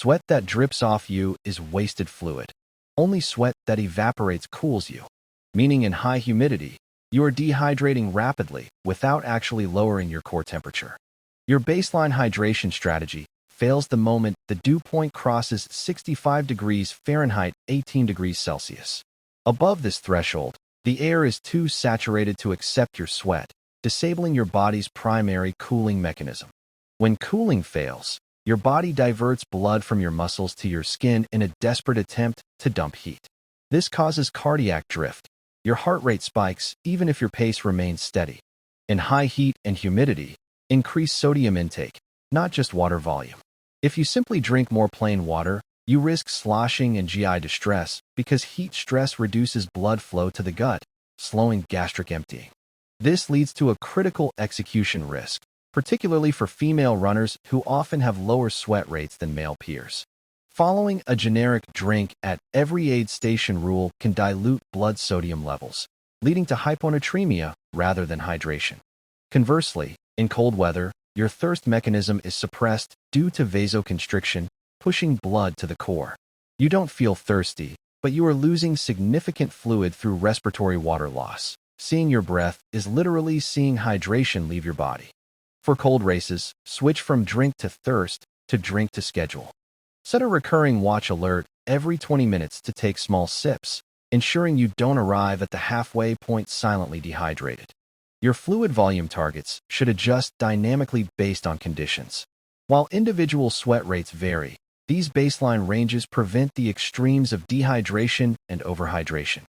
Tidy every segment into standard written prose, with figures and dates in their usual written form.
Sweat that drips off you is wasted fluid. Only sweat that evaporates cools you, meaning in high humidity, you are dehydrating rapidly without actually lowering your core temperature. Your baseline hydration strategy fails the moment the dew point crosses 65 degrees Fahrenheit, 18 degrees Celsius. Above this threshold, the air is too saturated to accept your sweat, disabling your body's primary cooling mechanism. When cooling fails, your body diverts blood from your muscles to your skin in a desperate attempt to dump heat. This causes cardiac drift. Your heart rate spikes even if your pace remains steady. In high heat and humidity, increase sodium intake, not just water volume. If you simply drink more plain water, you risk sloshing and GI distress because heat stress reduces blood flow to the gut, slowing gastric emptying. This leads to a critical execution risk, particularly for female runners who often have lower sweat rates than male peers. Following a generic drink at every aid station rule can dilute blood sodium levels, leading to hyponatremia rather than hydration. Conversely, in cold weather, your thirst mechanism is suppressed due to vasoconstriction, pushing blood to the core. You don't feel thirsty, but you are losing significant fluid through respiratory water loss. Seeing your breath is literally seeing hydration leave your body. For cold races, switch from drink to thirst to drink to schedule. Set a recurring watch alert every 20 minutes to take small sips, ensuring you don't arrive at the halfway point silently dehydrated. Your fluid volume targets should adjust dynamically based on conditions. While individual sweat rates vary, these baseline ranges prevent the extremes of dehydration and overhydration.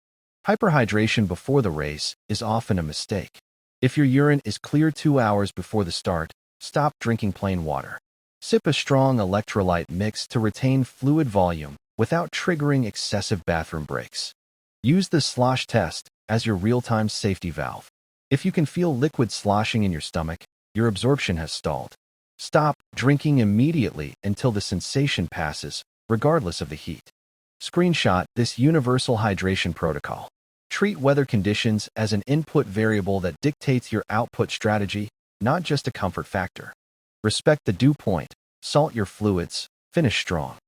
Hyperhydration before the race is often a mistake. If your urine is clear 2 hours before the start, stop drinking plain water. Sip a strong electrolyte mix to retain fluid volume without triggering excessive bathroom breaks. Use the Slosh Test as your real-time safety valve. If you can feel liquid sloshing in your stomach, your absorption has stalled. Stop drinking immediately until the sensation passes, regardless of the heat. Screenshot this universal hydration protocol. Treat weather conditions as an input variable that dictates your output strategy, not just a comfort factor. Respect the dew point, salt your fluids, finish strong.